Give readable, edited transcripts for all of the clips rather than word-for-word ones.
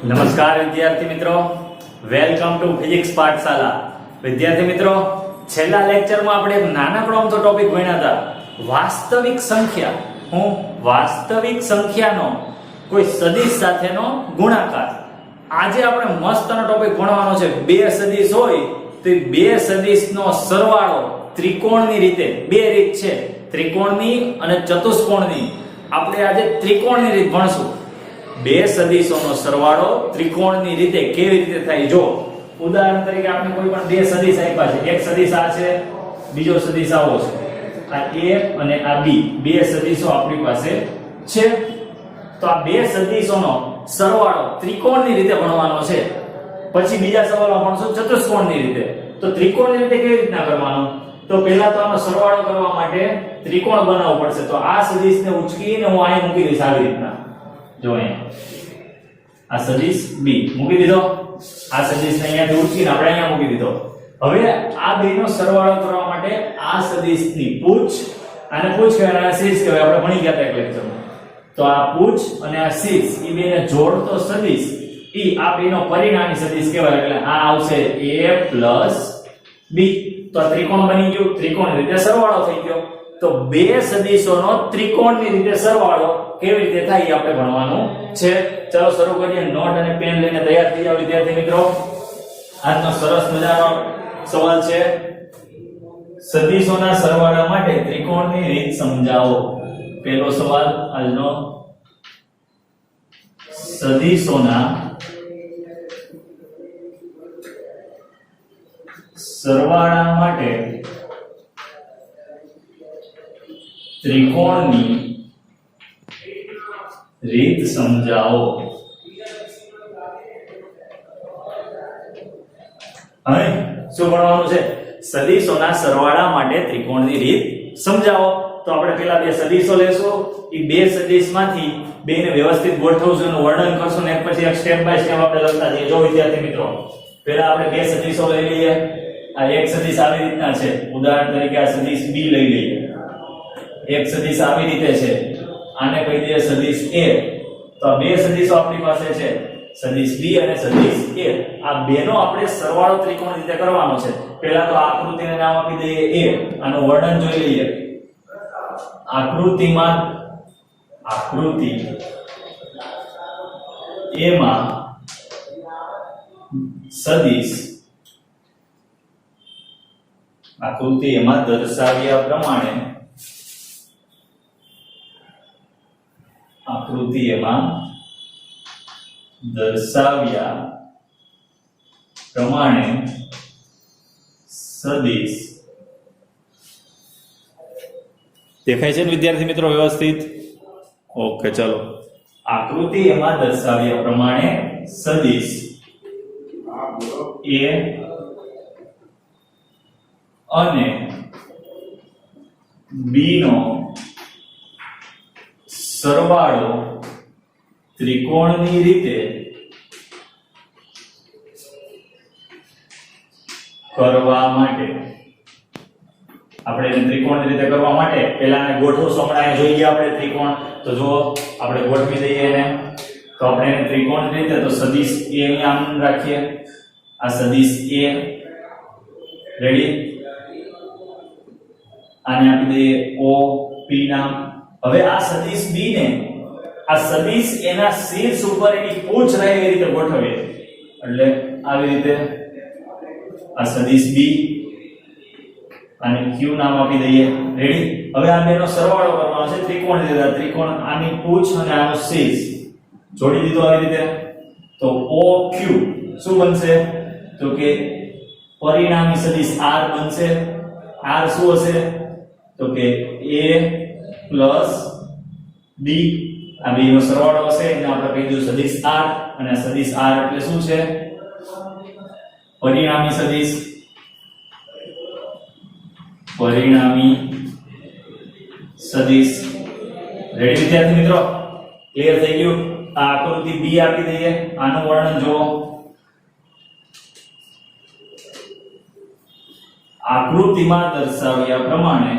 નમસ્કાર વિદ્યાર્થી મિત્રો, વેલકમ ટુ ફિઝિક્સ પાઠશાલા। વિદ્યાર્થી મિત્રો, છેલ્લા લેક્ચરમાં આપણે એક નાનકડો અમથો ટોપિક ભણ્યા હતા, વાસ્તવિક સંખ્યા। હું વાસ્તવિક સંખ્યાનો કોઈ સદિશ સાથેનો ગુણાકાર। આજે આપણે મસ્તનો ટોપિક ભણવાનો છે। બે સદિશ હોય તો બે સદિશનો સરવાળો ત્રિકોણની રીતે, બે રીત છે, ત્રિકોણની અને ચતુષ્કોણની। આપણે આજે ત્રિકોણની રીત ભણશું। બે સદિશોનો સરવાળો ત્રિકોણની રીતે કેવી રીતે થાય, જો ઉદાહરણ તરીકે આપણે કોઈ પણ બે સદિશ આપ્યા છે, એક સદિશ આ છે, બીજો સદિશ આવો છે, આ a અને આ b, બે સદિશો આપણી પાસે છે। તો આ બે સદિશોનો સરવાળો ત્રિકોણની રીતે ભણવાનો છે। પછી બીજા સવાલમાં ભણશું ચતુષ્કોણની રીતે। તો ત્રિકોણની રીતે કેવી રીતના કરવાનું, તો પહેલા તો આનો સરવાળો કરવા માટે ત્રિકોણ બનાવવો પડશે। તો આ સદિશને ઉચકીને હું અહીં મૂકી દઈશ આવી રીતના, જો અહીંયા આ સદિશ b મૂકી દીધો, આ સદિશને અહીંયાથી ઉચકીને આપણે અહીંયા મૂકી દીધો। હવે આ બેનો સરવાળો કરવા માટે આ સદિશની પૂછ, આને પૂછ કહેવાય અને શીર્ષ કહેવાય, આપણે ભણી ગયા હતા એક લેક્ચરમાં। તો આ પૂછ અને આ શીર્ષ એ બેને જોડતો સદિશ ઈ આ બેનો પરિણામી સદિશ કહેવાય। એટલે આ આવશે a b। તો આ ત્રિકોણ બની ગયું, ત્રિકોણ રીતે સરવાળો થઈ ગયો। તો બે સદિશોનો ત્રિકોણની રીતે સરવાળો કેવી રીતે થાય એ આપણે ભણવાનું છે। ચાલો શરૂ કરીએ। નોટ અને પેન લઈને તૈયાર થઈ જાવ વિદ્યાર્થી મિત્રો। આજનો સરસ મજાનો સવાલ છે, સદિશોના સરવાળા માટે ત્રિકોણની રીત સમજાવો। પહેલો સવાલ આજનો, સદિશોના સરવાળા માટે ત્રિકોણની રીત સમજાવો। હવે શું ભણવાનું છે, સદિશોના સરવાળા માટે ત્રિકોણની રીત સમજાવો। તો આપણે પહેલા બે સદિશો લેશું, એ બે સદિશમાંથી બેને વ્યવસ્થિત ગોઠવશું, એનું વર્ણન કરશું ને પછી એક સ્ટેપ બાય સ્ટેપ આપણે લખતા જઈએ। જો વિદ્યાર્થી મિત્રો, પહેલા આપણે બે સદિશો લઈ લઈએ। આ એક સદિશ આવી રીતના છે, ઉદાહરણ તરીકે આ સદિશ b લઈ લઈએ। એક સદિશ આવી રીતે છે, આને કહી દઈએ સદિશ a। તો આ બે સદિશો આપણી પાસે છે, સદિશ b અને સદિશ a। આ બેનો આપણે સરવાળો ત્રિકોણ રીતે કરવાનો છે। પહેલા તો આકૃતિને નામ આપી દઈએ a, આનું વર્ણન જોઈ લઈએ। આકૃતિમાં આકૃતિ a માં સદિશ આકૃતિ એમાં દર્શાવ્યા પ્રમાણે, આકૃતિ એમાં દર્શાવ્યા પ્રમાણે સદિશ દેખાય છે ને વિદ્યાર્થી મિત્રો વ્યવસ્થિત? ઓકે, ચલો। આકૃતિ એમાં દર્શાવ્યા પ્રમાણે સદિશ a અને b નો સરવાળો ત્રિકોણની રીતે કરવા માટે, આપણે એને ત્રિકોણની રીતે કરવા માટે પહેલાને ગોઠવશું। હમણાં જોઈ ગયા આપણે ત્રિકોણ, તો જો આપણે ગોઠવી દઈએ એને। તો આપણે એને ત્રિકોણની રીતે, તો સદિશ a અહીંયા આમ રાખીએ, આ સદિશ a રેડી, આને આપી દઈએ o p નામ। હવે આ સદિશ b ને આ સદિશ એના શીર્ષ ઉપર એની પૂછ રહે એ રીતે ગોઠવીએ। એટલે આવી રીતે આ સદિશ b, આને q નામ આપી દઈએ, રેડી। હવે આ બેનો સરવાળો કરવાનો છે ત્રિકોણ રીતે। ત્રિકોણ આની પૂછ અને આનો શીર્ષ જોડી દીધો આવી રીતે। તો OQ શું બનશે, તો કે પરિણામી સદિશ r બનશે। r શું હશે, તો કે a b, આ બેનો સરવાળો હશે, એને આપણે કહી દઉં સદિશ r। અને સદિશ r એટલે શું છે, પરિણામી સદિશ, પરિણામી સદિશ, રેડી વિદ્યાર્થી મિત્રો? ક્લિયર થઈ ગયું? આ આકૃતિ b આપી દઈએ, આનું વર્ણન જુઓ। આકૃતિમાં દર્શાવ્યા પ્રમાણે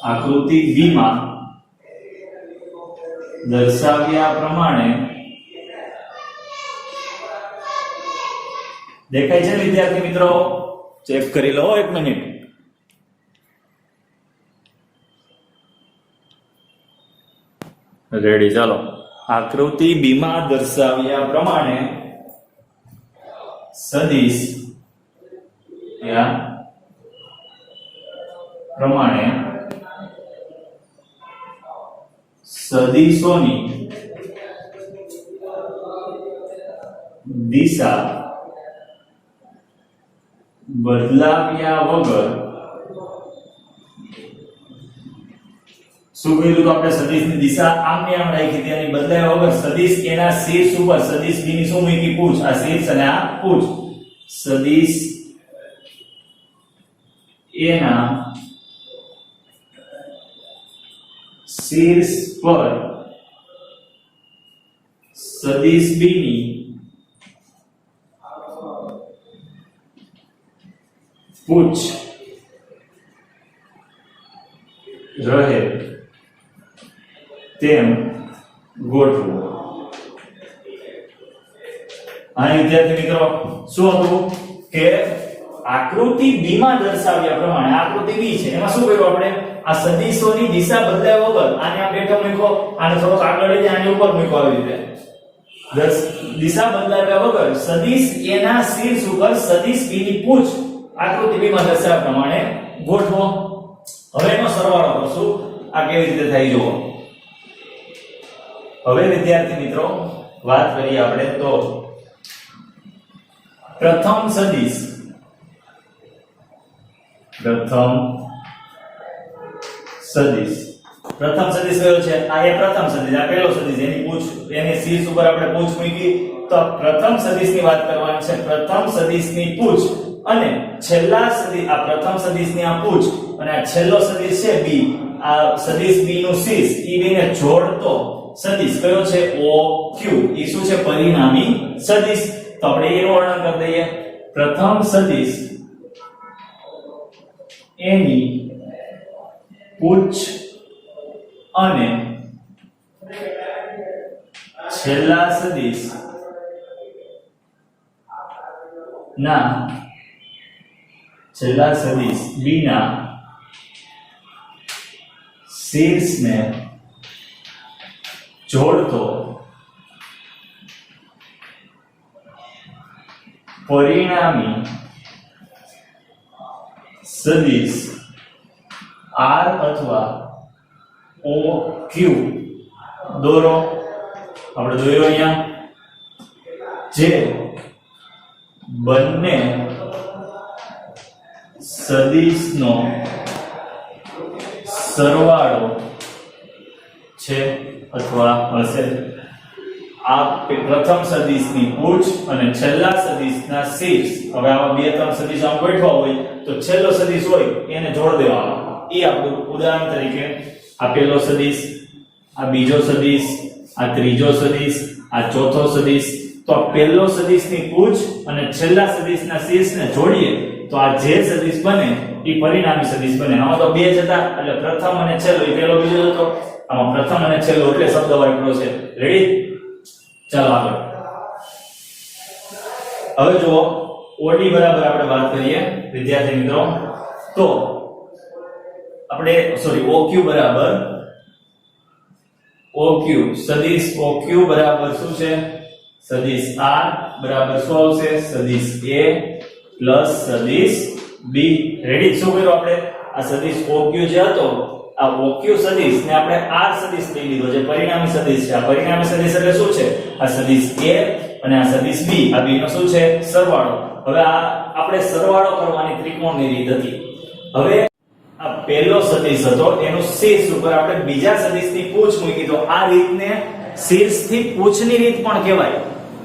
આકૃતિ બી માં દર્શાવ્યા પ્રમાણે દેખાય છે વિદ્યાર્થી મિત્રો? ચેક કરી લો એક મિનિટ. રેડી, ચાલો. આકૃતિ બી માં દર્શાવ્યા પ્રમાણે સદિશ સદિશોની દિશા બદલાવ્યા વગર શું કીધું? તો આપણે સદિશની દિશા આમની આમ રાખી હતી અને બદલાવ્યા વગર સદિશ એના શીર્ષ ઉપર સદિશ બી ની શું મૂકી? પૂછ. આ શીર્ષ અને આ પૂછ. સદિશ એના શીર્ષ પર સદિશ બી ની પૂછ રહે તેમ ગોઠવો. અને વિદ્યાર્થી મિત્રો શું હતું કે આકૃતિ બી માં દર્શાવ્યા પ્રમાણે આકૃતિ બી છે એમાં શું કર્યું આપણે? આ સદિશોની દિશા બદલાયા વગર આને આ બેઠો મૂકો, આને થોડોક આગળ લઈ જાય, આની ઉપર મૂકો. આવી રીતે દિશા બદલાવ્યા વગર સદિશ એના શીર્ષ ઉપર સદિશ બી ની પૂછ આકૃતિ બી માં દર્શાવ્યા પ્રમાણે ગોઠવો. હવે એનો સરવાળો કરશું. આ કેવી રીતે થાય જુઓ. હવે વિદ્યાર્થી મિત્રો વાત કરીએ આપણે તો પ્રથમ સદિશ કયો છે? આ એ પ્રથમ સદિશ, આ પહેલો સદિશ. એની પૂછ, એની શીર્ષ ઉપર આપણે પૂછ મૂકી. તો પ્રથમ સદિશની વાત કરવાની છે. પ્રથમ સદિશની પૂછ અને છેલ્લા સદિશ, આ પ્રથમ સદિશની આ પૂછ અને આ છેલ્લો સદિશ છે બી, આ સદિશ બી નું શીર્ષ, ઈ બેને જોડતો સદિશ કયો છે? ઓ ક્યુ. ઈ શું છે? પરિણામી સદિશ. તો આપણે એનું વર્ણન કરી દઈએ. પ્રથમ સદિશ એની પૂછ અને છેલ્લા સદિશ બી ના શીર્ષને જોડતો પરિણામી સદિશ R અથવા O Q દોરો. આપણે જોયું અહીંયા જે બંને સદિશનો સરવાળો છે અથવા હશે. આ પ્રથમ સદિશની પૂછ અને છેલ્લા સદિશના શીર્ષ. હવે આવા બે ત્રણ સદિશ આમ ગોઠવા હોય તો છેલ્લો સદિશ હોય એને જોડ દેવાનો. એ આપણું ઉદાહરણ તરીકે આ પહેલો સદિશ, આ બીજો સદિશ, આ ત્રીજો સદિશ, આ ચોથો સદિશ. તો આ પહેલો સદિશની પૂછ અને છેલ્લા સદિશના શીર્ષને જોડીએ તો આ જે સદિશ બને એ પરિણામી સદિશ બને. આમાં તો બે જ હતા એટલે પ્રથમ અને છેલ્લો, એ પહેલો બીજો હતો. આમાં પ્રથમ અને છેલ્લો એટલે શબ્દ વાપર્યો છે. રેડી? ચાલો આગળ. હવે જુઓ ઓડી બરાબર આપણે વાત કરીએ વિદ્યાર્થી મિત્રો. તો આપણે OQ બરાબર OQ સદિશ OQ બરાબર શું છે? સદિશ R બરાબર શું આવશે? સદિશ A પ્લસ સદિશ B. રેડી? શું કર્યું આપણે? આ સદિશ OQ જે હતો, આ OQ સદિશ ને આપણે R સદિશ લઈ લીધો જે પરિણામી સદિશ છે. આ પરિણામી સદિશ એટલે શું છે? આ સદિશ A અને આ સદિશ B. આ બે નો શું છે? સરવાળો. હવે આ આપણે સરવાળો કરવાની ત્રિકોણની રીત હતી. હવે આ પહેલો સદિશ હતો એનું શીર્ષ ઉપર આપણે બીજા સદિશની પૂછ મૂકી. તો આ રીતને શીર્ષથી પૂછની રીત પણ કહેવાય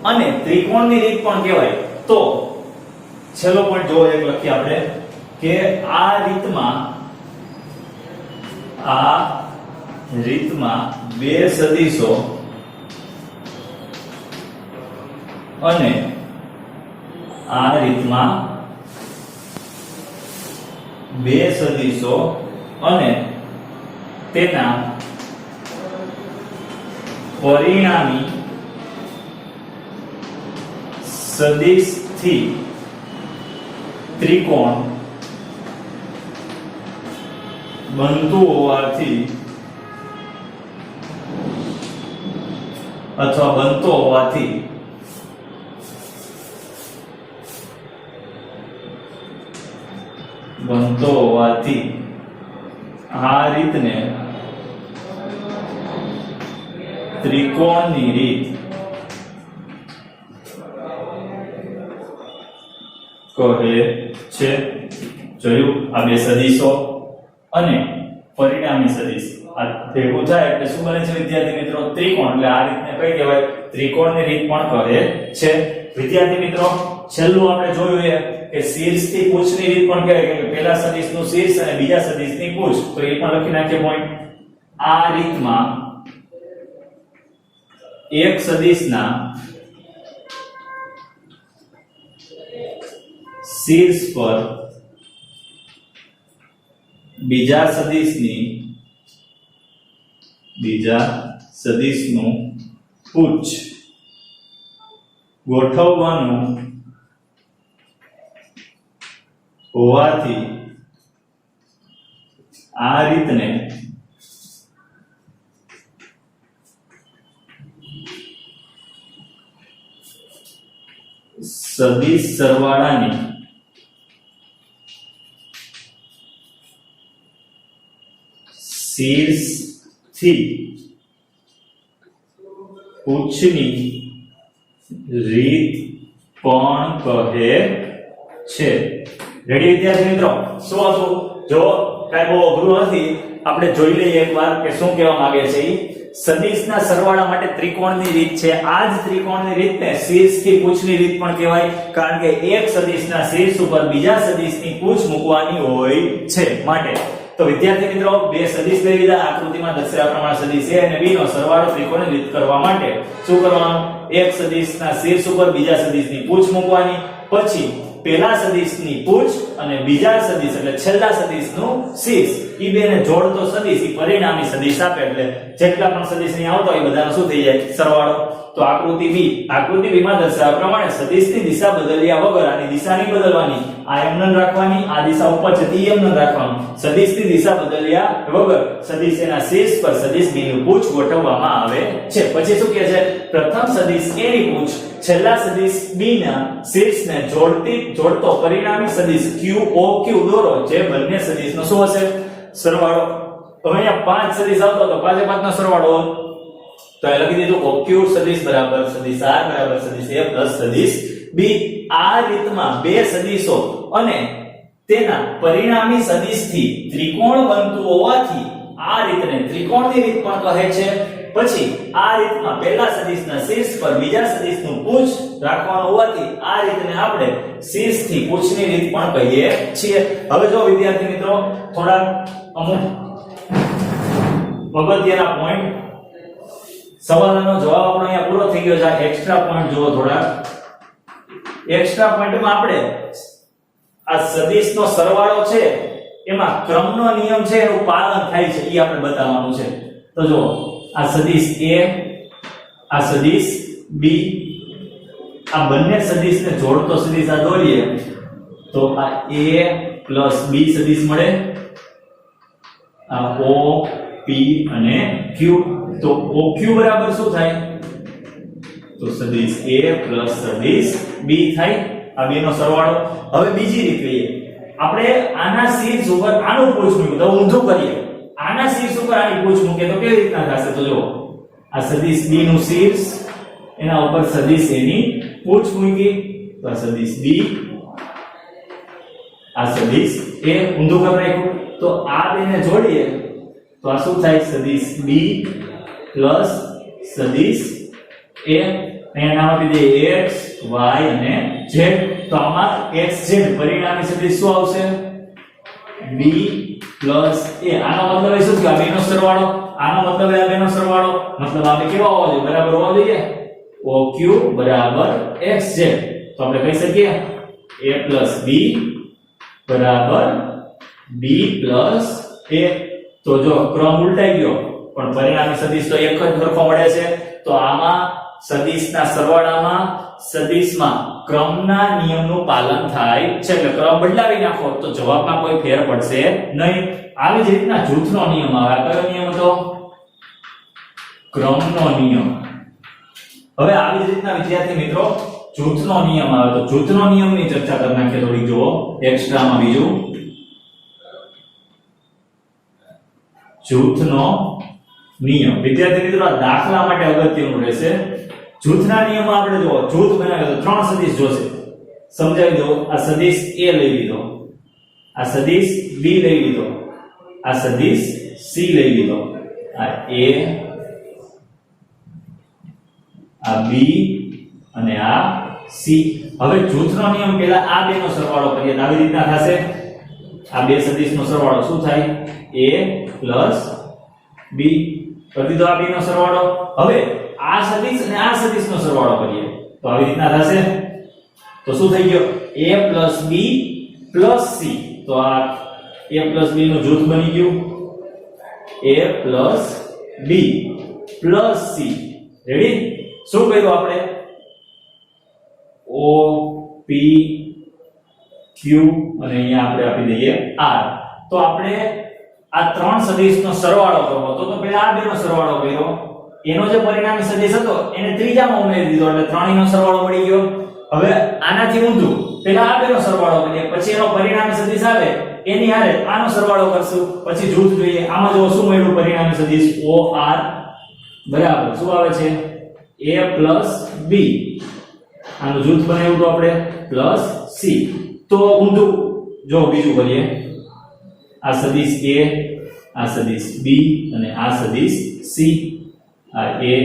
અને ત્રિકોણની રીત પણ કહેવાય. તો છેલ્લો પોઈન્ટ જો એક લખીએ આપણે કે આ રીતમાં બે સદિશો અને આ રીતમાં બે સદિશો અને તેના પરિણામી સદિશથી ત્રિકોણ બનતું હોવાથી અથવા બનતો હોવાથી આ રીતને ત્રિકોણની રીત કહે છે. જોયું આ બે સદિશો અને પરિણામી સદિશ આ ભેગું થાય એટલે શું બને છે વિદ્યાર્થી મિત્રો? ત્રિકોણ. એટલે આ રીતને કઈ કહેવાય? ત્રિકોણની રીત પણ કહે છે. વિદ્યાર્થી મિત્રો છેલ્લું આપણે જોયું કે શીર્ષથી પૂછની રીત પણ કહેવાય કે પહેલા સદિશનું શીર્ષ અને બીજા સદિશની પૂછ. તો એ પણ લખી નાખીએ પોઈન્ટ. આ રીતમાં એક સદિશના શીર્ષ પર બીજા સદિશનું પૂછ ગોઠવવાનું હોવાથી આ રીતને સદિશ સરવાળાની શીર્ષથી પૂછની રીત પણ કહે છે. રેડી વિદ્યાર્થી મિત્રો? શું હતું? જો કાંઈ બહુ અઘરું નથી, આપણે જોઈ લઈએ એકવાર કે શું કહેવા માંગે છે. સદિશના સરવાળા માટે ત્રિકોણની રીત છે. આ જ ત્રિકોણની રીતને શીર્ષથી પૂછની રીત પણ કહેવાય, કારણ કે એક સદિશના શીર્ષ ઉપર બીજા સદિશની પૂછ મૂકવાની હોય છે. માટે તો વિદ્યાર્થી મિત્રો બે સદિશ લઈ લીધા. આકૃતિમાં દર્શાવ્યા પ્રમાણે સદિશ A અને B નો સરવાળો ત્રિકોણની રીત કરવા માટે શું કરવાનું? એક સદિશના શીર્ષ ઉપર બીજા સદિશની પૂછ મૂકવાની, પછી પહેલા સદિશની પૂછ અને બીજા સદિશ એટલે છેલ્લા સદિશનું શીર્ષ ઈ બેને જોડતો સદિશ ઈ પરિણામી સદિશ આપે. એટલે જેટલા પણ સદિશ અહીં આવતા હોય બધાનો શું થઈ જાય? સરવાળો. તો આકૃતિ B માં દર્શાવ્યા પ્રમાણે સદિશની દિશા બદલ્યા વગર આની દિશા નહીં બદલવાની, આ એમ રાખવાની, આ દિશા ઉપર છે ઈ એમ રાખવાનું. સદિશની દિશા બદલ્યા વગર સદિશ એના શીર્ષ પર સદિશ B નું પૂછ ગોઠવવામાં આવે છે. પછી શું કહે છે? પ્રથમ સદિશ A ની પૂછ છેલ્લા સદિશ B ના શીર્ષને જોડતો પરિણામી સદિશ QOQ દોરો, જે બંને સદિશનો શું હશે? સરવાળો. તો અહીંયા પાંચ સદિશ આવતો તો પાંચે પાંચનો સરવાળો તો એ લખી દીધું OQ સદિશ બરાબર સદિશ R બરાબર સદિશ A પ્લસ સદિશ B. આ રીતમાં બે સદિશો અને તેના પરિણામી સદિશથી ત્રિકોણ બનતું હોવાથી આ રીતને ત્રિકોણની રીત પણ કહે છે. પછી આ રીતમાં પહેલા સદિશના શીર્ષ પર બીજા સદિશનું પૂછ રાખવાનું હોવાથી આ રીતને આપણે શીર્ષથી પૂછની રીત પણ કહીએ છીએ. હવે જો વિદ્યાર્થી મિત્રો થોડા અમુક અગત્યના પોઈન્ટ, સવાલનો જવાબ આપણો અહીંયા પૂરો થઈ ગયો છે. એક્સ્ટ્રા પોઈન્ટ જુઓ થોડા. એક્સ્ટ્રા પોઈન્ટમાં આપણે આ સદિશનો સરવાળો છે એમાં ક્રમનો નિયમ છે એનું પાલન થાય છે એ આપણે બતાવવાનું છે. તો જો આ સદિશ A, આ સદિશ B, આ બંને સદિશને જોડતો સદિશ આ દોરીએ તો આ A પ્લસ B સદિશ મળે. આ O, P અને Q. તો OQ બરાબર શું થાય? તો સદિશ A પ્લસ સદિશ B થાય. આ બેનો સરવાળો. હવે બીજી રીત લઈએ. આપણે આના શીર્ષ ઉપર આનું પૂછ મૂક્યું તો ઊંધું કરીએ. આના શીર્ષ ઉપર આની પૂછ મૂકે તો કેવી રીતના થશે? તો જો આ સદિશ B નું શીર્ષ, એના ઉપર સદિશ A ની પૂછ મૂકી તો આ સદિશ B, આ સદિશ A ઊંધું કરી નાખ્યું. તો આ બેને જોડીએ તો આ શું થાય? સદિશ B પ્લસ સદિશ A. અહીંયા નામ આપી દે x, y અને z. તો આમાં x z પરિણામી સદિશ શું આવશે? B plus A. આનો મતલબ એ શું કે આ બેનો સરવાળો, આનો મતલબ આ બેનો સરવાળો, મતલબ આપણે કેવા હોવો જોઈએ? બરાબર હોવો જોઈએ. OQ બરાબર xz. તો આપણે કહી શકીએ A પ્લસ B બરાબર B પ્લસ A. તો જો ક્રમ ઉલટાઈ ગયો પણ પરિણામી સદિશ તો એક જ સરખો મળે છે. તો આમાં સદિશના સરવાળામાં સદિશમાં ક્રમના નિયમનું પાલન થાય છે. એટલે ક્રમ બદલાવી નાખો તો જવાબમાં કોઈ ફેર પડશે નહીં. આવી જ રીતના જૂથનો નિયમ આવે. આ કયો નિયમ હતો? ક્રમનો નિયમ. હવે આવી જ રીતના વિદ્યાર્થી મિત્રો જૂથનો નિયમ આવે. તો જૂથનો નિયમની ચર્ચા કરી નાખીએ થોડી. જુઓ એક્સ્ટ્રામાં બીજું જૂથનો નિયમ. વિદ્યાર્થી મિત્રો આ દાખલા માટે અગત્યનું રહેશે. જૂથના નિયમમાં આપણે જો જૂથ બનાવે તો ત્રણ સદિશ જોશે. સમજાવી દો. આ સદિશ A લઈ લીધો, આ સદિશ B લઈ લીધો, આ સદિશ C લઈ લીધો. આ A, આ B અને આ C. હવે જૂથનો નિયમ પહેલા આ બેનો સરવાળો કરીએ તો આવી રીતના થશે. આ બે સદિશનો સરવાળો શું થાય? A B. કરી દીધો આ બેનો સરવાળો. હવે આ સદિશ અને આ સદિશનો સરવાળો કરીએ તો આવી રીતના થશે. તો શું થઈ ગયો? A B C. તો આ A B નું જૂથ બની ગયું A B C. રેડી? શું કર્યું આપણે? O P Q અને અહીંયા આપણે આપી દઈએ R. તો આપણે આ ત્રણ સદિશનો સરવાળો કરવો તો પહેલા આ બેનો સરવાળો કર્યો. એનો જે પરિણામી સદિશ હતો એને ત્રીજામાં ઉમેરી દીધો એટલે ત્રણેયનો સરવાળો મળી ગયો. હવે આનાથી ઊંધું પહેલા આ બેનો સરવાળો કરીએ, પછી એનો પરિણામી સદિશ આવે એની હારે આનો સરવાળો કરશું, પછી જૂથ જોઈએ. આમાં જો શું મળ્યું? પરિણામી સદિશ OR બરાબર શું આવે છે? A B. આનું જૂથ બનાવ્યું તો આપણે C. તો ઊંધું જો બીજું કરીએ. આ સદિશ A, આ સદિશ B અને આ સદિશ C. આ A,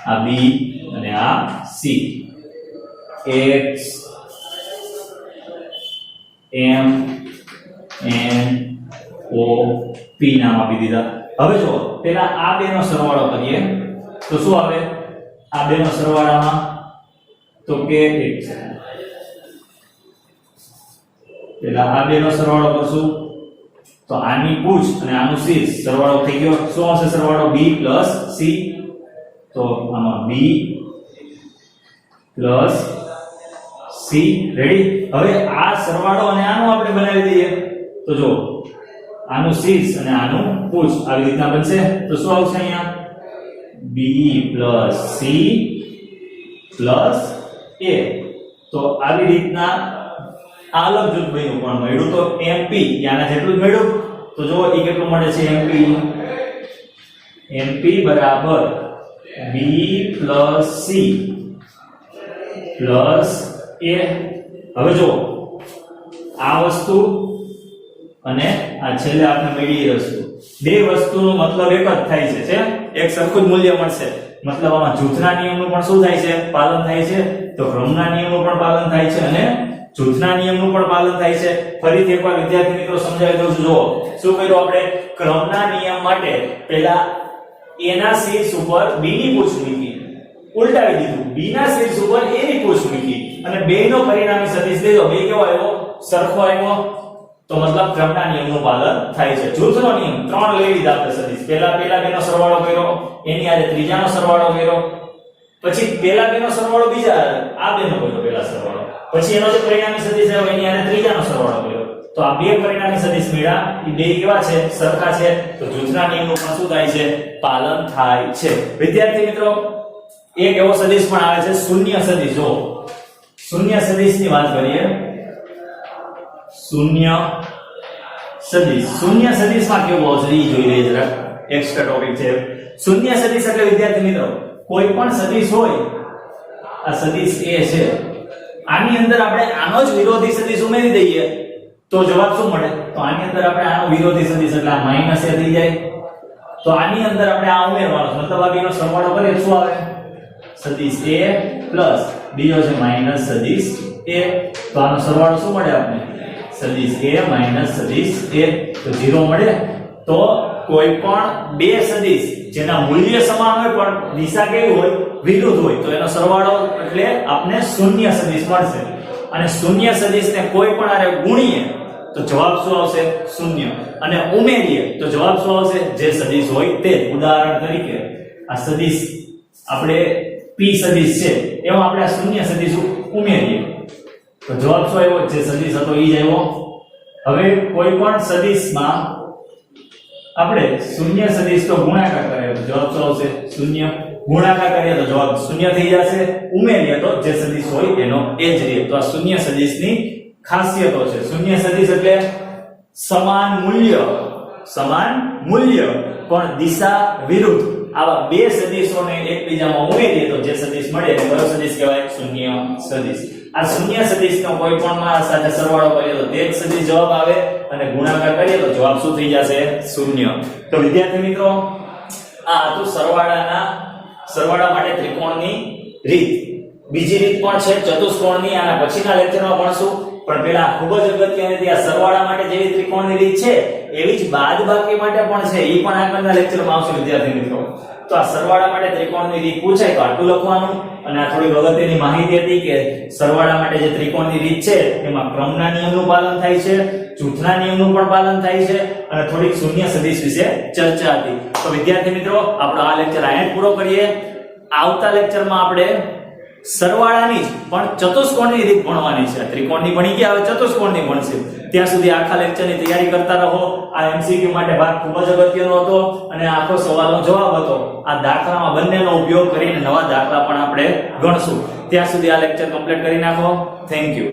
આ B અને આ C. X M N O P નામ આપી દીધા. હવે જો પેલા આ બેનો સરવાળો કરીએ તો શું આવે? આ બેનો સરવાળામાં તો કે એક સેકન્ડ પેલા આ બેનો સરવાળો કરશું તો આની પૂછ અને આનું શીર્ષ સરવાળો થઈ ગયો. શું આવશે સરવાળો? B C. તો આમાં B C. રેડી? હવે આ સરવાળો અને આનું આપણે બનાવી દઈએ તો જો આનું શીર્ષ અને આનું પૂછ આવી રીતના બનશે. તો શું આવશે અહીંયા? B C A. તો આવી રીતના આ અલગ જૂથ બન્યું પણ મળ્યું તો MP. આના જેટલું જ મળ્યું. તો જો એ કેટલું મળે છે? MP બરાબર B C A. હવે જો આ વસ્તુ અને આ છેલ્લે આપણે મેળવી વસ્તુ, બે વસ્તુનો મતલબ એક જ થાય છે. એક સરખું જ મૂલ્ય મળશે. મતલબ આમાં જૂથના નિયમનું પણ શું થાય છે? પાલન થાય છે. તો ક્રમના નિયમનું પણ પાલન થાય છે અને જૂથના નિયમનું પણ પાલન થાય છે. ફરીથી એકવાર વિદ્યાર્થી મિત્રો સમજાવી દઉં છું. જો શું કર્યું આપણે? ક્રમના નિયમ માટે પહેલા A ના શીર્ષ ઉપર B ની પૂછ મૂકી, ઉલટાવી દીધું. B ના શીર્ષ ઉપર A ની પૂછ મૂકી અને બેયનો પરિણામી સદિશ લીધો. બે કેવો આવ્યો? સરખો આવ્યો. તો મતલબ ક્રમના નિયમનું પાલન થાય છે. જૂથનો નિયમ ત્રણ લઈ લીધા આપણે સદિશ. પહેલા બેનો સરવાળો કર્યો, એની હારે ત્રીજાનો સરવાળો કર્યો, પછી પહેલા બેનો સરવાળો બીજા આ બેનો કર્યો પહેલા સરવાળો, પછી એનો જે પરિણામી સદિશ આવ્યો એની હારે ત્રીજાનો સરવાળો કર્યો. તો આ બે પરિણામી સદિશ મળ્યા. એ બે કેવા છે? સરખા છે. તો જૂથના નિયમનું પણ શું થાય છે? પાલન થાય છે. વિદ્યાર્થી મિત્રો એક એવો સદિશ પણ આવે છે શૂન્ય સદિશ. જો શૂન્ય સદિશની વાત કરીએ. શૂન્ય સદિશમાં કેવું આવશે એ જોઈ લઈએ જરા. એક્સ્ટ્રા ટોપિક છે. શૂન્ય સદિશ એટલે વિદ્યાર્થી મિત્રો કોઈ પણ સદિશ હોય. આ સદિશ A છે, આની અંદર આપણે આનો જ વિરોધી સદિશ ઉમેરી દઈએ તો જવાબ શું મળે? તો આની અંદર આપણે આનો વિરોધી સદિશ એટલે આ માઈનસ A થઈ જાય. તો આની અંદર આપણે આ ઉમેરવાનો મતલબ આ બેનો સરવાળો કરીએ શું આવે? સદિશ A પ્લસ બીજો છે માઈનસ સદિશ A. તો આનો સરવાળો શું મળે આપણે? સદિશ A માઈનસ સદિશ A. તો 0 મળે. તો કોઈ પણ બે સદિશ જેના મૂલ્ય સમાન હોય પણ દિશા કેવી હોય? વિરુદ્ધ હોય તો એનો સરવાળો એટલે આપણે શૂન્ય સદિશ મળશે. અને શૂન્ય સદિશને કોઈ પણ આરે ગુણીએ તો જવાબ શું આવશે? શૂન્ય. અને ઉમેરીએ તો જવાબ શું આવશે? જે સદિશ હોય તે. ઉદાહરણ તરીકે આ સદિશ આપણે p સદિશ છે એમાં આપણે આ શૂન્ય સદિશ ઉમેરીએ તો જવાબ શું આવ્યો? જે સદિશ હતો ઈ જ આવ્યો. હવે કોઈ પણ સદિશમાં આપણે શૂન્ય સદિશ તો ગુણાકાર કરીએ તો જવાબ શું આવશે? શૂન્ય. ગુણાકાર કરીએ તો જવાબ શૂન્ય થઈ જશે. ઉમેરીએ તો જે સદિશ હોય એનો એ જ રહે. તો આ શૂન્ય સદિશની ખાસિયતો છે. શૂન્ય સદિશ એટલે સમાન મૂલ્ય પણ દિશા વિરુદ્ધ આવા બે સદિશોને એકબીજામાં ઉમેરીએ તો જે સદિશ મળે એને કયો સદિશ કહેવાય? શૂન્ય સદિશ. આ શૂન્ય સદિશનો કોઈ પણ માં સાથે સરવાળો કરીએ તો તે જ સદિશ જવાબ આવે અને ગુણાકાર કરીએ તો જવાબ શું થઈ જશે? શૂન્ય. તો વિદ્યાર્થી મિત્રો આ હતું સરવાળા માટે ત્રિકોણની રીત. બીજી રીત પણ છે ચતુષ્કોણની, આના પછીના લેક્ચરમાં ભણશું. પણ પેલા ખૂબ જ અગત્યની હતી આ સરવાળા માટે જેવી ત્રિકોણની રીત છે એવી જ બાદબાકી માટે પણ છે. એ પણ આગળના લેક્ચરમાં આવશે વિદ્યાર્થી મિત્રો. તો આ સરવાળા માટે ત્રિકોણની રીત પૂછાય તો આટલું લખવાનું. અને આ થોડી અગત્યની માહિતી હતી કે સરવાળા માટે જે ત્રિકોણની રીત છે એમાં ક્રમના નિયમનું પાલન થાય છે, જૂથના નિયમનું પણ પાલન થાય છે અને થોડીક શૂન્ય સદિશ વિશે ચર્ચા હતી. તો વિદ્યાર્થી મિત્રો આપણો આ લેક્ચર અહીંયા જ પૂરો કરીએ. આવતા લેક્ચરમાં આપણે સરવાળાની જ પણ ચતુષ્કોણની રીત ભણવાની છે. ત્રિકોણની ભણી ગયા, હવે ચતુષ્કોણની ભણશે. ત્યાં સુધી આખા લેક્ચરની તૈયારી કરતા રહો. આ એમસીક્યુ માટે ભાગ ખૂબ જ અગત્યનો હતો અને આખો સવાલનો જવાબ હતો. આ દાખલામાં બંનેનો ઉપયોગ કરીને નવા દાખલા પણ આપણે ગણશું. ત્યાં સુધી આ લેક્ચર કમ્પ્લીટ કરી નાખો. Thank you.